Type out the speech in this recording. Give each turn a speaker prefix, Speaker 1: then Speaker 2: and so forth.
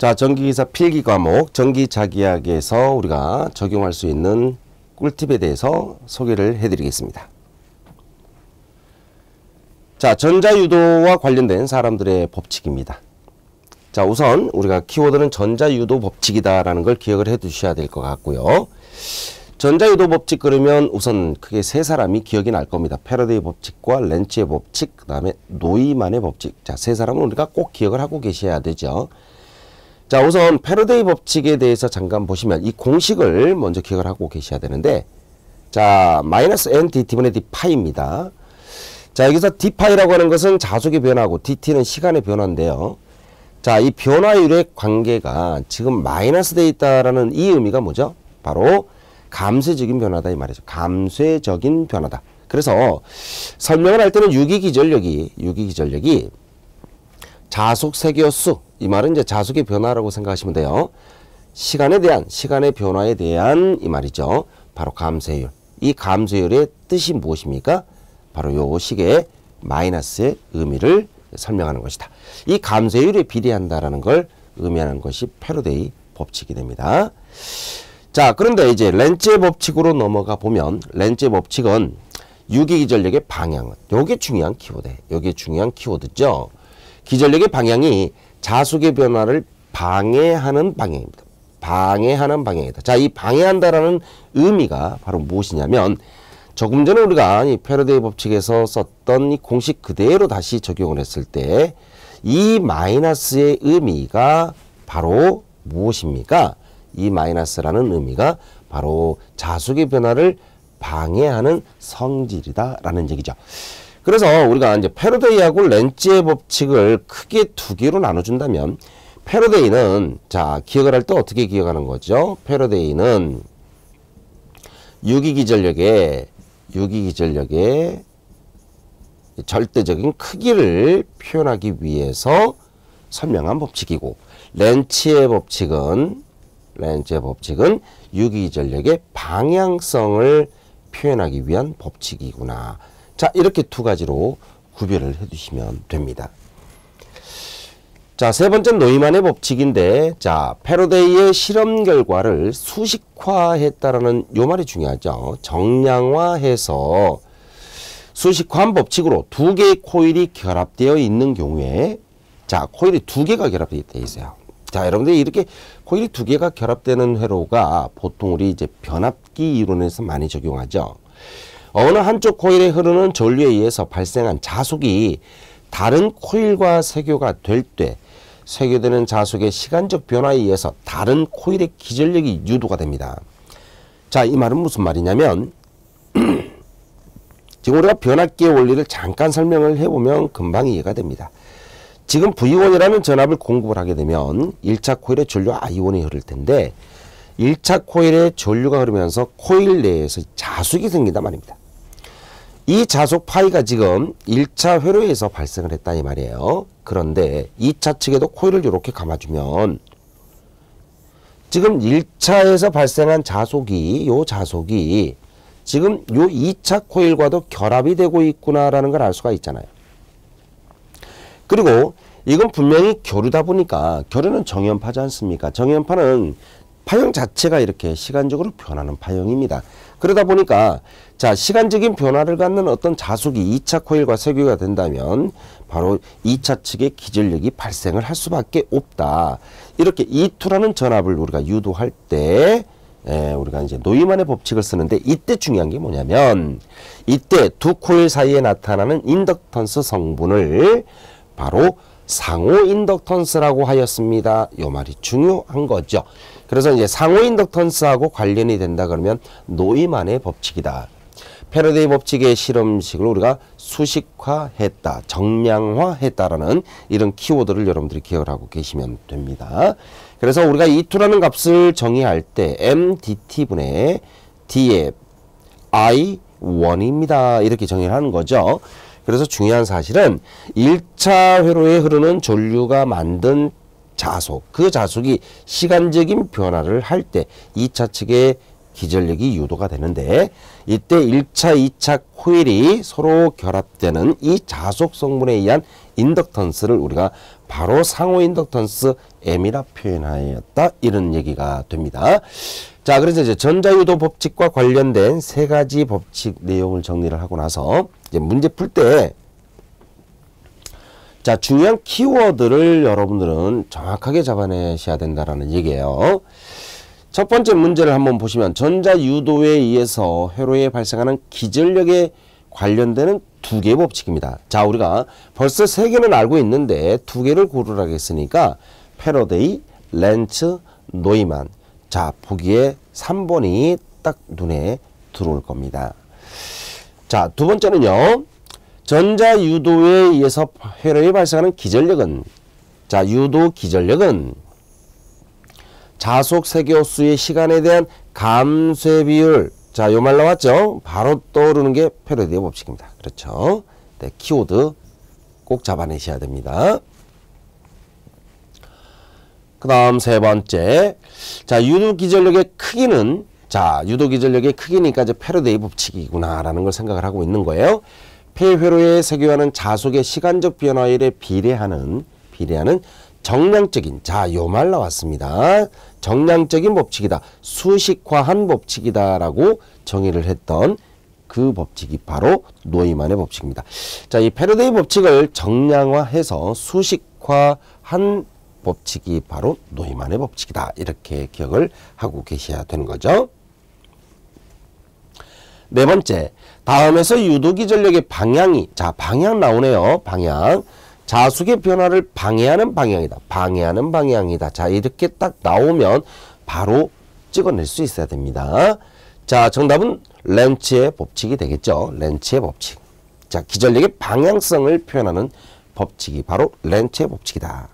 Speaker 1: 자, 전기기사 필기 과목 전기자기학에서 우리가 적용할 수 있는 꿀팁에 대해서 소개를 해드리겠습니다. 자, 전자유도와 관련된 사람들의 법칙입니다. 자, 우선 우리가 키워드는 전자유도 법칙이다라는 걸 기억을 해 두셔야 될 것 같고요. 전자유도 법칙 그러면 우선 크게 세 사람이 기억이 날 겁니다. 패러데이 법칙과 렌츠의 법칙, 그 다음에 노이만의 법칙. 자, 세 사람은 우리가 꼭 기억을 하고 계셔야 되죠. 자, 우선 패러데이 법칙에 대해서 잠깐 보시면 이 공식을 먼저 기억을 하고 계셔야 되는데, 자, 마이너스 n dt분의 d파이입니다. 자, 여기서 d파이라고 하는 것은 자속의 변화고 dt는 시간의 변화인데요. 자, 이 변화율의 관계가 지금 마이너스 돼 있다라는 이 의미가 뭐죠? 바로 감쇄적인 변화다 이 말이죠. 감쇄적인 변화다. 그래서 설명을 할 때는 유기기전력이 자속 세계수, 이 말은 이제 자속의 변화라고 생각하시면 돼요. 시간의 변화에 대한 이 말이죠. 바로 감쇄율. 이 감쇄율의 뜻이 무엇입니까? 바로 요 식의 마이너스의 의미를 설명하는 것이다. 이 감쇄율에 비례한다라는 걸 의미하는 것이 패러데이 법칙이 됩니다. 자, 그런데 이제 렌츠의 법칙으로 넘어가 보면, 렌츠의 법칙은 유기기전력의 방향, 요게 중요한 키워드예요. 요게 중요한 키워드죠. 기전력의 방향이 자속의 변화를 방해하는 방향입니다. 방해하는 방향이다. 자, 이 방해한다라는 의미가 바로 무엇이냐면, 조금 전에 우리가 이 패러데이 법칙에서 썼던 이 공식 그대로 다시 적용을 했을 때, 이 마이너스의 의미가 바로 무엇입니까? 이 마이너스라는 의미가 바로 자속의 변화를 방해하는 성질이다라는 얘기죠. 그래서 우리가 이제 패러데이하고 렌츠의 법칙을 크게 두 개로 나눠준다면, 패러데이는 자, 기억을 할 때 어떻게 기억하는 거죠? 패러데이는 유기기전력의 절대적인 크기를 표현하기 위해서 설명한 법칙이고, 렌츠의 법칙은 유기기전력의 방향성을 표현하기 위한 법칙이구나. 자, 이렇게 두 가지로 구별을 해두시면 됩니다. 자, 세 번째 노이만의 법칙인데, 자, 패러데이의 실험 결과를 수식화했다라는 요 말이 중요하죠. 정량화해서 수식화한 법칙으로 두 개의 코일이 결합되어 있는 경우에, 자, 코일이 두 개가 결합되어 있어요. 자, 여러분들 이렇게 코일이 두 개가 결합되는 회로가 보통 우리 이제 변압기 이론에서 많이 적용하죠. 어느 한쪽 코일에 흐르는 전류에 의해서 발생한 자속이 다른 코일과 세교가 될 때 세교되는 자속의 시간적 변화에 의해서 다른 코일의 기전력이 유도가 됩니다. 자, 이 말은 무슨 말이냐면 지금 우리가 변압기의 원리를 잠깐 설명을 해보면 금방 이해가 됩니다. 지금 V1이라는 전압을 공급을 하게 되면 1차 코일에 전류 I1이 흐를 텐데, 1차 코일에 전류가 흐르면서 코일 내에서 자속이 생긴단 말입니다. 이 자속 파이가 지금 1차 회로에서 발생을 했다 이 말이에요. 그런데 2차 측에도 코일을 이렇게 감아주면 지금 1차에서 발생한 자속이 지금 요 2차 코일과도 결합이 되고 있구나라는 걸 알 수가 있잖아요. 그리고 이건 분명히 교류다 보니까, 교류는 정연파지 않습니까? 정연파는 파형 자체가 이렇게 시간적으로 변하는 파형입니다. 그러다 보니까 자, 시간적인 변화를 갖는 어떤 자속이 2차 코일과 세교가 된다면 바로 2차 측의 기전력이 발생을 할 수밖에 없다. 이렇게 E2라는 전압을 우리가 유도할 때 우리가 이제 노이만의 법칙을 쓰는데, 이때 중요한 게 뭐냐면, 이때 두 코일 사이에 나타나는 인덕턴스 성분을 바로 상호 인덕턴스라고 하였습니다. 요 말이 중요한 거죠. 그래서 이제 상호 인덕턴스하고 관련이 된다 그러면 노이만의 법칙이다. 패러데이 법칙의 실험식을 우리가 수식화했다, 정량화했다라는 이런 키워드를 여러분들이 기억을 하고 계시면 됩니다. 그래서 우리가 E2라는 값을 정의할 때 mdt분의 df I1입니다. 이렇게 정의를 하는 거죠. 그래서 중요한 사실은 1차 회로에 흐르는 전류가 만든 자속, 그 자속이 시간적인 변화를 할 때 2차 측의 기전력이 유도가 되는데 이때 1차, 2차 코일이 서로 결합되는 이 자속 성분에 의한 인덕턴스를 우리가 바로 상호 인덕턴스 M이라 표현하였다. 이런 얘기가 됩니다. 자, 그래서 이제 전자유도 법칙과 관련된 세 가지 법칙 내용을 정리를 하고 나서 이제 문제 풀 때 자, 중요한 키워드를 여러분들은 정확하게 잡아내셔야 된다라는 얘기예요. 첫 번째 문제를 한번 보시면 전자유도에 의해서 회로에 발생하는 기전력에 관련되는 두 개의 법칙입니다. 자, 우리가 벌써 세 개는 알고 있는데 두 개를 고르라고 했으니까 패러데이, 렌츠, 노이만. 자, 보기에 3번이 딱 눈에 들어올 겁니다. 자, 두 번째는요. 전자유도에 의해서 회로에 발생하는 기전력은, 자, 유도 기전력은 자속 세교수의 시간에 대한 감쇄 비율. 자, 요 말 나왔죠? 바로 떠오르는 게 패러디의 법칙입니다. 그렇죠? 네, 키워드 꼭 잡아내셔야 됩니다. 그 다음 세 번째. 자, 유도 기전력의 크기는, 자, 유도 기전력의 크기니까 이제 패러데이 법칙이구나라는 걸 생각을 하고 있는 거예요. 폐회로에 세교하는 자속의 시간적 변화율에 비례하는 정량적인, 자, 요 말 나왔습니다. 정량적인 법칙이다. 수식화한 법칙이다라고 정의를 했던 그 법칙이 바로 노이만의 법칙입니다. 자, 이 패러데이 법칙을 정량화해서 수식화한 법칙이 바로 노이만의 법칙이다. 이렇게 기억을 하고 계셔야 되는 거죠. 네 번째, 다음에서 유도기전력의 방향이, 자, 방향 나오네요. 방향. 자숙의 변화를 방해하는 방향이다. 방해하는 방향이다. 자, 이렇게 딱 나오면 바로 찍어낼 수 있어야 됩니다. 자, 정답은 렌츠의 법칙이 되겠죠. 렌츠의 법칙. 자, 기전력의 방향성을 표현하는 법칙이 바로 렌츠의 법칙이다.